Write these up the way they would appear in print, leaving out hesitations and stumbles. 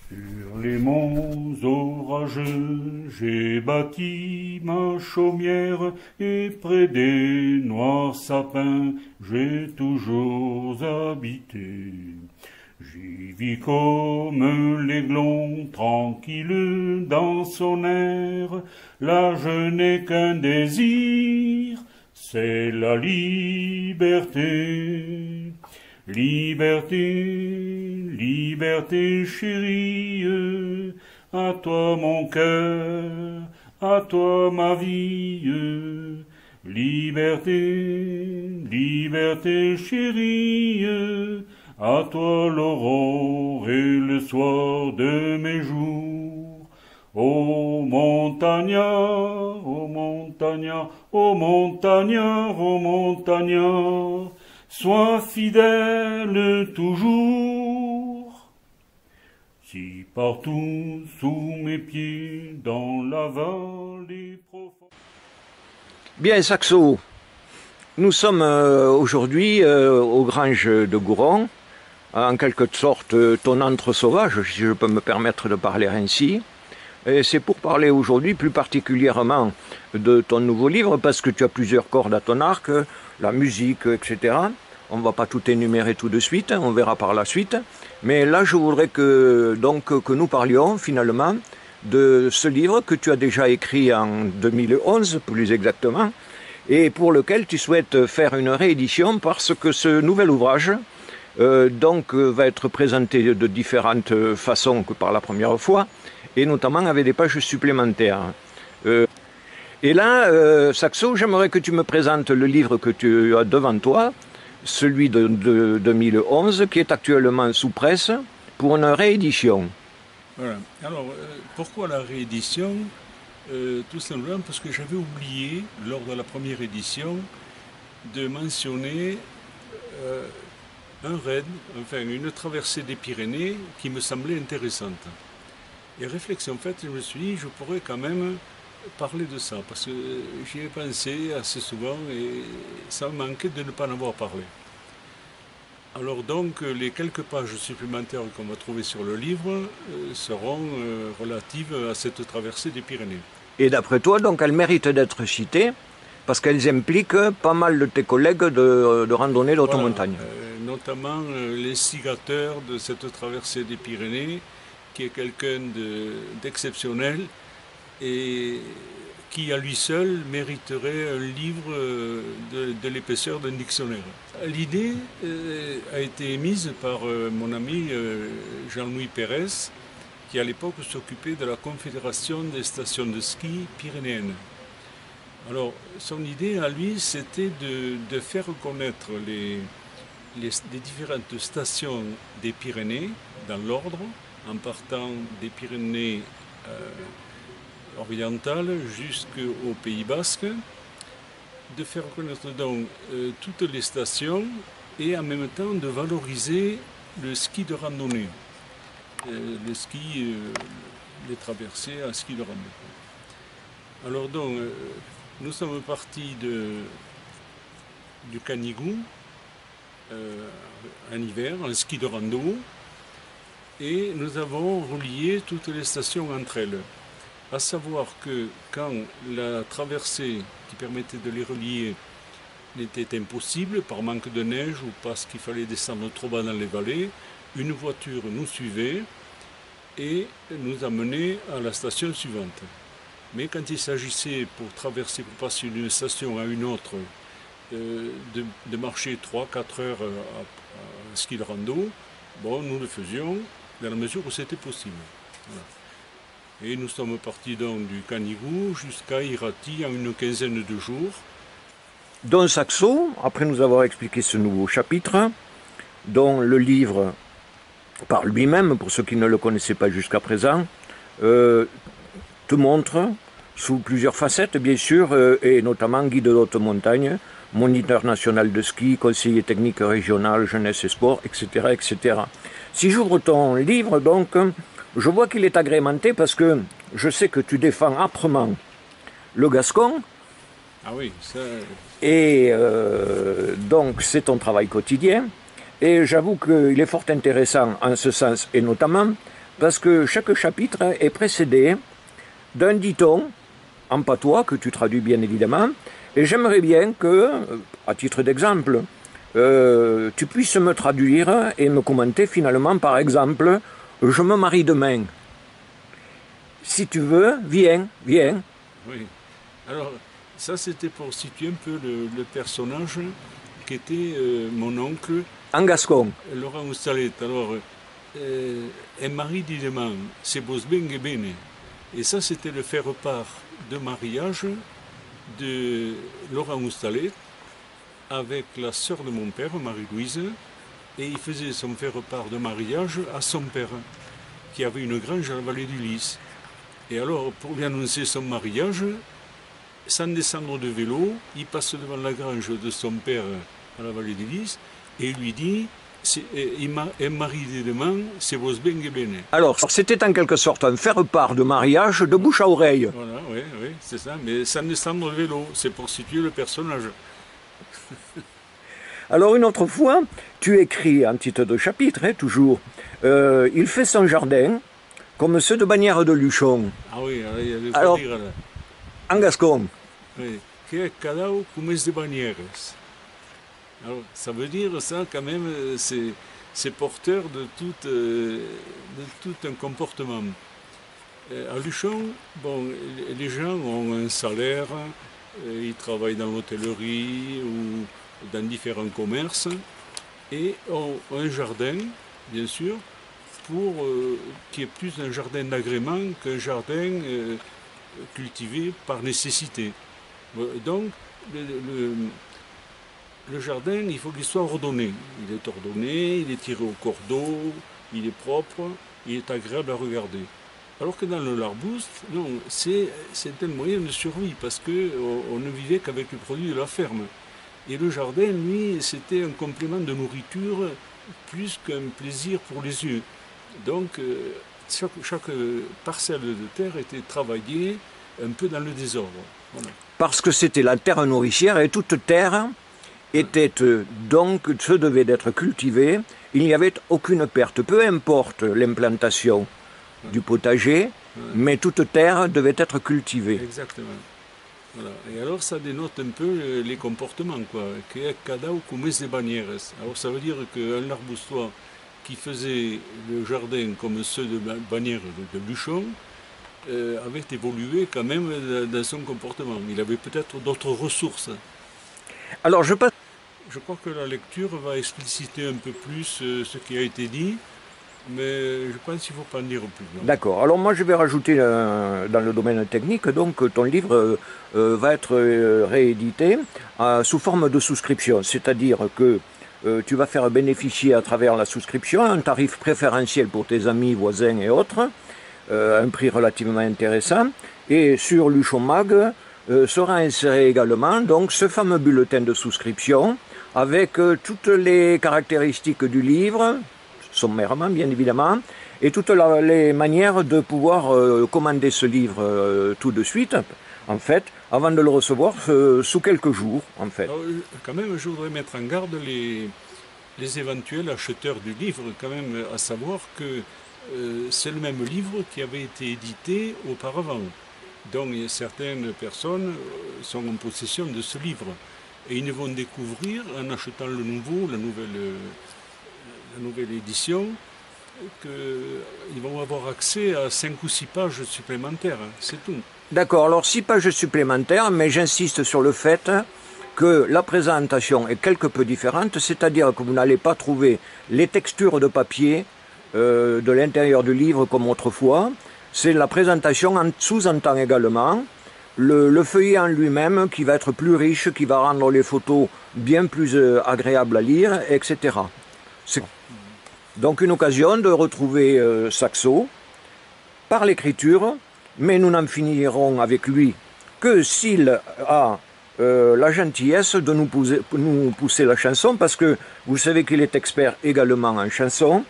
Sur les monts orageux, j'ai bâti ma chaumière et près des noirs sapins, j'ai toujours habité. J'y vis comme l'aiglon tranquille dans son air, là je n'ai qu'un désir, c'est la liberté. Liberté, liberté chérie, à toi mon cœur, à toi ma vie. Liberté, liberté chérie, à toi l'aurore et le soir de mes jours. Ô montagnard, ô montagnard, ô montagnard, ô montagnard, sois fidèle toujours. Si partout sous mes pieds, dans la vallée profonde. Bien, Saxo, nous sommes aujourd'hui aux Granges de Gouron, en quelque sorte ton antre sauvage, si je peux me permettre de parler ainsi. Et c'est pour parler aujourd'hui plus particulièrement de ton nouveau livre, parce que tu as plusieurs cordes à ton arc, la musique, etc. On ne va pas tout énumérer tout de suite, on verra par la suite. Mais là, je voudrais que nous parlions finalement de ce livre que tu as déjà écrit en 2011, plus exactement, et pour lequel tu souhaites faire une réédition parce que ce nouvel ouvrage va être présenté de différentes façons que par la première fois, et notamment avec des pages supplémentaires. Et là, Saxo, j'aimerais que tu me présentes le livre que tu as devant toi, celui de 2011, qui est actuellement sous presse pour une réédition. Voilà. Alors, pourquoi la réédition? Tout simplement parce que j'avais oublié, lors de la première édition, de mentionner un raid, enfin une traversée des Pyrénées qui me semblait intéressante. Et réflexion faite, je me suis dit, je pourrais quand même parler de ça, parce que j'y ai pensé assez souvent et ça me manquait de ne pas en avoir parlé. Alors donc, les quelques pages supplémentaires qu'on va trouver sur le livre seront relatives à cette traversée des Pyrénées. Et d'après toi, donc, elles méritent d'être citées, parce qu'elles impliquent pas mal de tes collègues de randonnée d'auto montagne. Notamment l'instigateur de cette traversée des Pyrénées, qui est quelqu'un d'exceptionnel et qui à lui seul mériterait un livre de l'épaisseur d'un dictionnaire. L'idée a été émise par mon ami Jean-Louis Pérez, qui à l'époque s'occupait de la Confédération des stations de ski pyrénéennes. Alors son idée à lui, c'était de faire reconnaître les différentes stations des Pyrénées dans l'ordre, en partant des Pyrénées orientales jusqu'au Pays Basque, de faire reconnaître donc toutes les stations et en même temps de valoriser le ski de randonnée, le ski, les traversées à ski de randonnée. Alors donc, nous sommes partis du Canigou en hiver, en ski de rando, et nous avons relié toutes les stations entre elles. À savoir que quand la traversée qui permettait de les relier n'était impossible par manque de neige ou parce qu'il fallait descendre trop bas dans les vallées, une voiture nous suivait et nous amenait à la station suivante. Mais quand il s'agissait pour traverser, pour passer d'une station à une autre, de marcher 3-4 heures à ski de rando, bon, nous le faisions dans la mesure où c'était possible. Voilà. Et nous sommes partis donc du Canigou jusqu'à Irati en une quinzaine de jours. Don Saxo, après nous avoir expliqué ce nouveau chapitre, dont le livre, par lui-même, pour ceux qui ne le connaissaient pas jusqu'à présent, te montre sous plusieurs facettes, bien sûr, et notamment guide de haute montagne, moniteur national de ski, conseiller technique régional, jeunesse et sport, etc., etc. Si j'ouvre ton livre, donc, je vois qu'il est agrémenté parce que je sais que tu défends âprement le gascon. Ah oui, ça... Et donc, c'est ton travail quotidien. Et j'avoue qu'il est fort intéressant en ce sens, et notamment parce que chaque chapitre est précédé d'un dicton en patois, que tu traduis bien évidemment, et j'aimerais bien que, à titre d'exemple, tu puisses me traduire et me commenter finalement, par exemple, je me marie demain. Si tu veux, viens. Oui. Alors, ça c'était pour situer un peu le personnage qui était mon oncle. En gascon. Laurent Oustalet. Alors, un mari dit demain, c'est vos ben et bene. Et ça c'était le faire-part de mariage de Laurent Oustalet avec la sœur de mon père, Marie-Louise, et il faisait son faire-part de mariage à son père, qui avait une grange à la vallée du Lys. Et alors, pour lui annoncer son mariage, sans descendre de vélo, il passe devant la grange de son père à la vallée du Lys, et il lui dit, un mari dit demain, c'est vos ben et bene. Alors, c'était en quelque sorte un faire-part de mariage de bouche à oreille. Voilà, oui, c'est ça, mais sans descendre de vélo, c'est pour situer le personnage. Alors une autre fois, tu écris en titre de chapitre, toujours, il fait son jardin comme ceux de Bagnères de Luchon. Ah oui, il y a des Alors, dire là. En gascon. Oui, que est cadao comme de Bagnères. Alors, ça veut dire ça quand même, c'est porteur de tout un comportement. À Luchon, bon, les gens ont un salaire, ils travaillent dans l'hôtellerie ou dans différents commerces et ont un jardin, bien sûr, qui est plus un jardin d'agrément qu'un jardin cultivé par nécessité. Donc, le jardin, il faut qu'il soit ordonné. Il est ordonné, il est tiré au cordeau, il est propre, il est agréable à regarder. Alors que dans le Larbouste, non, c'est un moyen de survie parce qu'on ne vivait qu'avec les produits de la ferme. Et le jardin, lui, c'était un complément de nourriture plus qu'un plaisir pour les yeux. Donc, chaque parcelle de terre était travaillée un peu dans le désordre. Voilà. Parce que c'était la terre nourricière et toute terre était donc, se devait d'être cultivée. Il n'y avait aucune perte, peu importe l'implantation du potager, mais toute terre devait être cultivée. Exactement. Voilà. Et alors ça dénote un peu les comportements, quoi. Que est cadao comme des Bagnères. Alors ça veut dire qu'un arboustois qui faisait le jardin comme ceux de Bagnères de Luchon avait évolué quand même dans son comportement. Il avait peut-être d'autres ressources. Alors je crois que la lecture va expliciter un peu plus ce qui a été dit. Mais je pense qu'il ne faut pas en dire plus. D'accord. Alors moi je vais rajouter dans le domaine technique, donc ton livre va être réédité sous forme de souscription. C'est-à-dire que tu vas faire bénéficier à travers la souscription un tarif préférentiel pour tes amis, voisins et autres, un prix relativement intéressant. Et sur Luchon Mag sera inséré également donc ce fameux bulletin de souscription avec toutes les caractéristiques du livre, sommairement bien évidemment, et toutes les manières de pouvoir commander ce livre tout de suite, en fait, avant de le recevoir sous quelques jours, en fait. Alors, quand même, je voudrais mettre en garde les éventuels acheteurs du livre, quand même, à savoir que c'est le même livre qui avait été édité auparavant. Donc certaines personnes sont en possession de ce livre. Et ils ne vont découvrir, en achetant le nouveau, la nouvelle édition, qu'ils vont avoir accès à 5 ou 6 pages supplémentaires, c'est tout. D'accord, alors 6 pages supplémentaires, mais j'insiste sur le fait que la présentation est quelque peu différente, c'est-à-dire que vous n'allez pas trouver les textures de papier de l'intérieur du livre comme autrefois. C'est la présentation sous-entend également le feuillet en lui-même qui va être plus riche, qui va rendre les photos bien plus agréables à lire, etc. C'est donc une occasion de retrouver Saxo par l'écriture, mais nous n'en finirons avec lui que s'il a la gentillesse de nous pousser la chanson, parce que vous savez qu'il est expert également en chanson.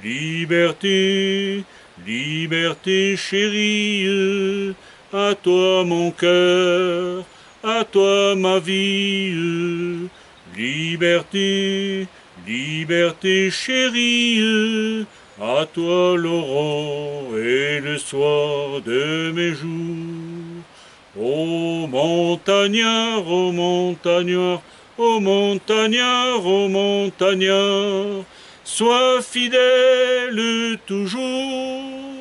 Liberté, liberté chérie, à toi mon cœur, à toi ma vie. Liberté, liberté chérie, à toi l'aurore et le soir de mes jours. Ô montagnard, ô montagnard, ô montagnard, ô montagnard, sois fidèle toujours.